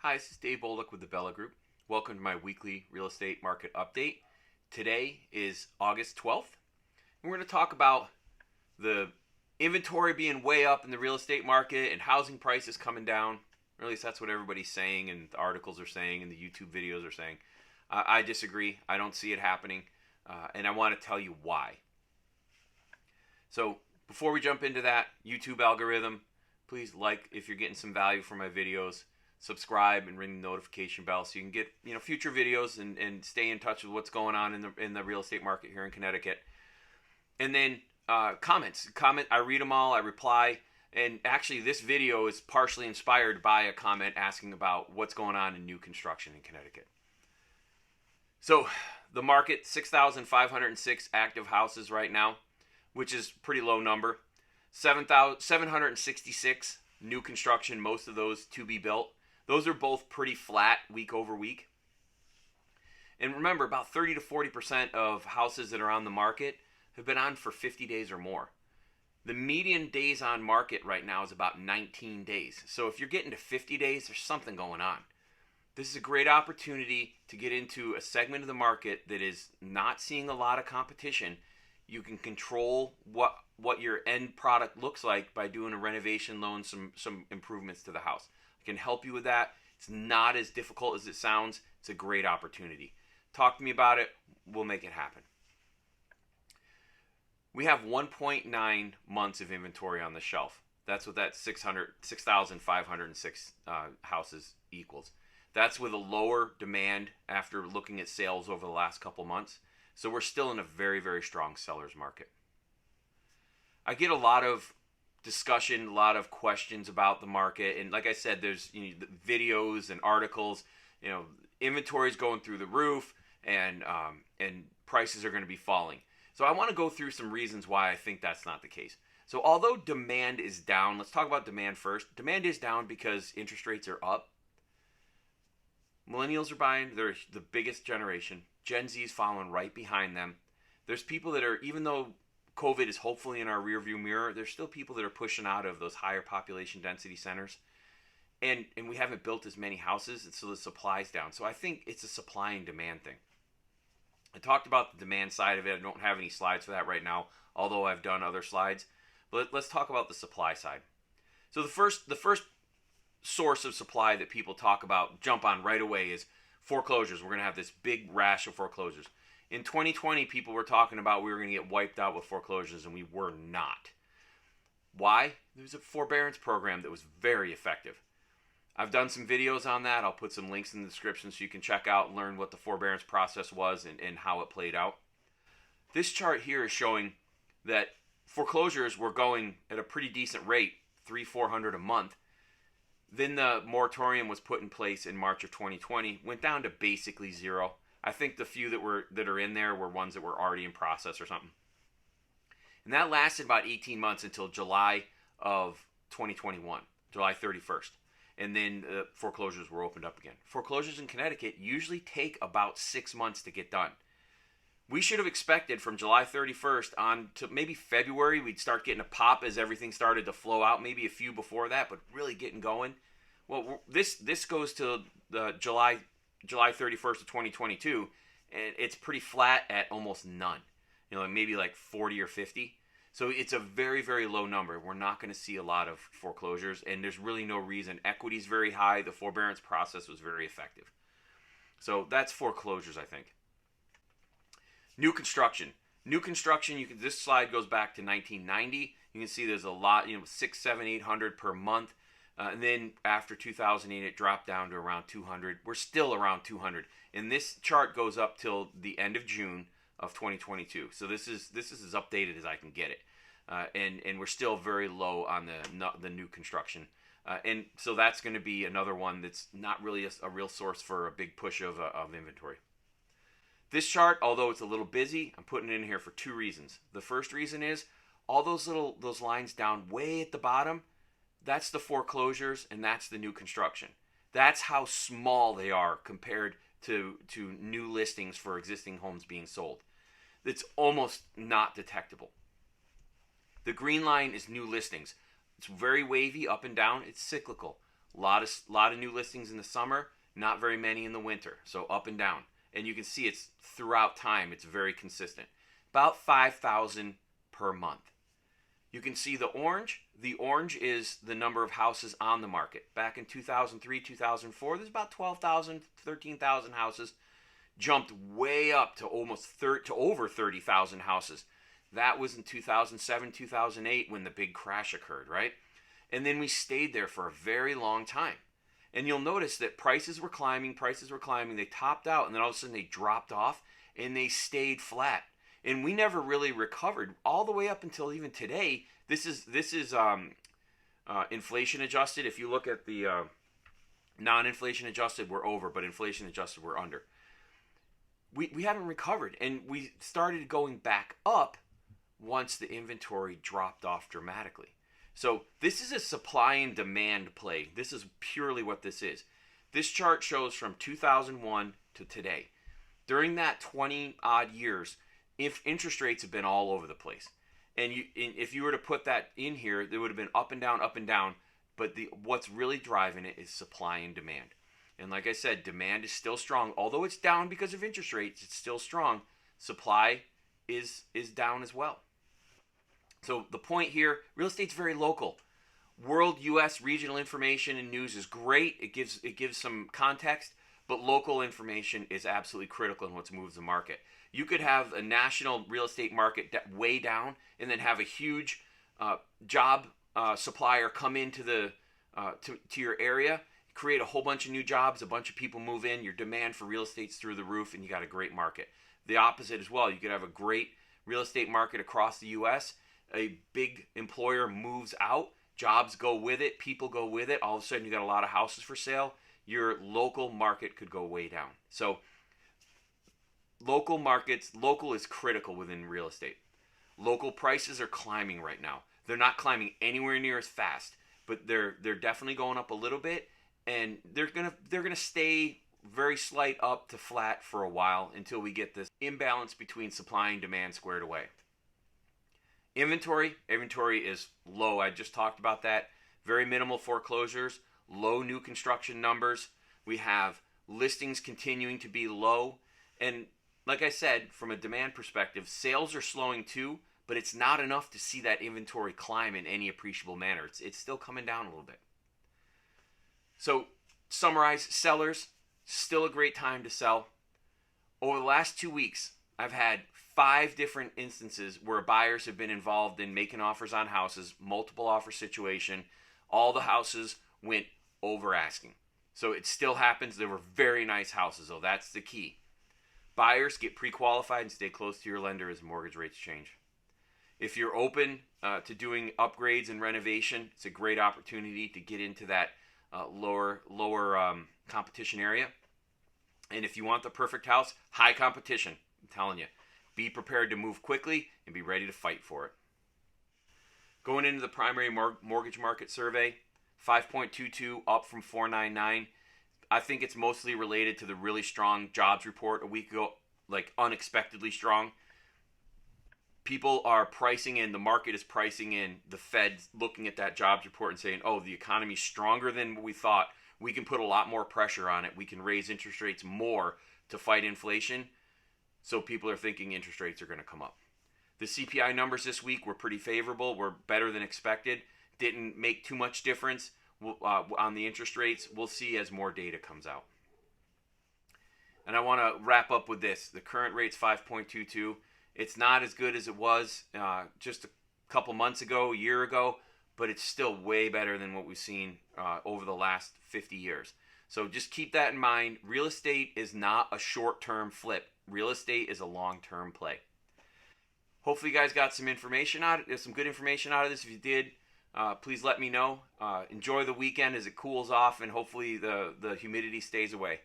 Hi, this is Dave Bolduc with the Bella Group. Welcome to my weekly real estate market update. Today is August 12th, and we're going to talk about the inventory being way up in the real estate market and housing prices coming down. Or at least that's what everybody's saying, and the articles are saying, and the YouTube videos are saying. I disagree. I don't see it happening, and I want to tell you why. So before we jump into that, YouTube algorithm, please like if you're getting some value from my videos. Subscribe and ring the notification bell so you can get future videos and stay in touch with what's going on in the real estate market here in Connecticut. And then comment. I read them all. I reply. And actually, this video is partially inspired by a comment asking about what's going on in new construction in Connecticut. So the market, 6,506 active houses right now, which is a pretty low number. 766 new construction, most of those to be built. Those are both pretty flat week over week. And remember, about 30 to 40% of houses that are on the market have been on for 50 days or more. The median days on market right now is about 19 days. So if you're getting to 50 days, there's something going on. This is a great opportunity to get into a segment of the market that is not seeing a lot of competition. You can control what your end product looks like by doing a renovation loan, some improvements to the house. Can help you with that. It's not as difficult as it sounds. It's a great opportunity. Talk to me about it. We'll make it happen. We have 1.9 months of inventory on the shelf. That's what that 6,506 houses equals. That's with a lower demand after looking at sales over the last couple months. So we're still in a very, very strong seller's market. I get a lot of discussion, a lot of questions about the market, and like I said, there's videos and articles. Inventory's going through the roof, and prices are going to be falling. So I want to go through some reasons why I think that's not the case. So although demand is down, let's talk about demand first. Demand is down because interest rates are up. Millennials are buying; they're the biggest generation. Gen Z is following right behind them. There's people that are, even though COVID is hopefully in our rearview mirror, there's still people that are pushing out of those higher population density centers. And we haven't built as many houses, and so the supply's down. So I think it's a supply and demand thing. I talked about the demand side of it. I don't have any slides for that right now, although I've done other slides. But let's talk about the supply side. So the first source of supply that people talk about, jump on right away, is foreclosures. We're going to have this big rash of foreclosures. In 2020, people were talking about we were going to get wiped out with foreclosures, and we were not. Why? There was a forbearance program that was very effective. I've done some videos on that. I'll put some links in the description so you can check out and learn what the forbearance process was and how it played out. This chart here is showing that foreclosures were going at a pretty decent rate, $300-400 a month. Then the moratorium was put in place in March of 2020, went down to basically zero. I think the few that are in there were ones that were already in process or something. And that lasted about 18 months until July of 2021, July 31st. And then foreclosures were opened up again. Foreclosures in Connecticut usually take about 6 months to get done. We should have expected from July 31st on to maybe February, we'd start getting a pop as everything started to flow out, maybe a few before that, but really getting going. Well, this goes to July 31st of 2022, and it's pretty flat at almost none. Maybe like 40 or 50. So it's a very, very low number. We're not going to see a lot of foreclosures, and there's really no reason. Equity's very high. The forbearance process was very effective. So that's foreclosures, I think. New construction. New construction, this slide goes back to 1990. You can see there's a lot, 600, 700, 800 per month. And then after 2008, it dropped down to around 200. We're still around 200. And this chart goes up till the end of June of 2022. So this is as updated as I can get it. And we're still very low on the new construction. And so that's going to be another one that's not really a real source for a big push of inventory. This chart, although it's a little busy, I'm putting it in here for two reasons. The first reason is all those lines down way at the bottom, that's the foreclosures and that's the new construction. That's how small they are compared to new listings for existing homes being sold. It's almost not detectable. The green line is new listings. It's very wavy up and down. It's cyclical. Lot of new listings in the summer, not very many in the winter. So up and down. And you can see it's throughout time, it's very consistent. About 5,000 per month. You can see the orange. The orange is the number of houses on the market. Back in 2003, 2004, there's about 12,000, 13,000 houses. Jumped way up to over 30,000 houses. That was in 2007, 2008 when the big crash occurred, right? And then we stayed there for a very long time. And you'll notice that prices were climbing. They topped out, and then all of a sudden they dropped off, and they stayed flat. And we never really recovered all the way up until even today. This is inflation adjusted. If you look at the non-inflation adjusted, we're over, but inflation adjusted, we're under. We haven't recovered, and we started going back up once the inventory dropped off dramatically. So this is a supply and demand play. This is purely what this is. This chart shows from 2001 to today. During that 20 odd years, if interest rates have been all over the place. And if you were to put that in here, there would have been up and down. But what's really driving it is supply and demand. And like I said, demand is still strong. Although it's down because of interest rates, it's still strong. Supply is down as well. So the point here, real estate's very local. World, U.S. regional information and news is great. It gives some context, but local information is absolutely critical in what moves the market. You could have a national real estate market way down, and then have a huge job supplier come into to your area, create a whole bunch of new jobs, a bunch of people move in, your demand for real estate's through the roof, and you got a great market. The opposite as well. You could have a great real estate market across the U.S., a big employer moves out, jobs go with it, people go with it, all of a sudden you got a lot of houses for sale, your local market could go way down. So local is critical within real estate. Local prices are climbing right now. They're not climbing anywhere near as fast, but they're definitely going up a little bit, and they're gonna stay very slight up to flat for a while until we get this imbalance between supply and demand squared away. Inventory is low. I just talked about that. Very minimal foreclosures, low new construction numbers. We have listings continuing to be low. And like I said, from a demand perspective, sales are slowing too, but it's not enough to see that inventory climb in any appreciable manner. It's still coming down a little bit. So, summarize, sellers, still a great time to sell. Over the last 2 weeks, I've had 5 different instances where buyers have been involved in making offers on houses, multiple offer situation. All the houses went over asking. So it still happens. There were very nice houses, though. That's the key. Buyers, get pre-qualified and stay close to your lender as mortgage rates change. If you're open to doing upgrades and renovation, it's a great opportunity to get into that lower competition area. And if you want the perfect house, high competition, I'm telling you. Be prepared to move quickly and be ready to fight for it. Going into the primary mortgage market survey, 5.22 up from 4.99. I think it's mostly related to the really strong jobs report a week ago, like unexpectedly strong. People are pricing in, the market is pricing in the Fed's looking at that jobs report and saying, oh, the economy's stronger than we thought. We can put a lot more pressure on it. We can raise interest rates more to fight inflation. So people are thinking interest rates are going to come up. The CPI numbers this week were pretty favorable, were better than expected. Didn't make too much difference on the interest rates. We'll see as more data comes out. And I want to wrap up with this. The current rate's 5.22. It's not as good as it was just a couple months ago, a year ago, but it's still way better than what we've seen over the last 50 years. So just keep that in mind. Real estate is not a short-term flip. Real estate is a long-term play. Hopefully you guys got some information out of it. There's some good information out of this. If you did, please let me know. Enjoy the weekend as it cools off, and hopefully the humidity stays away.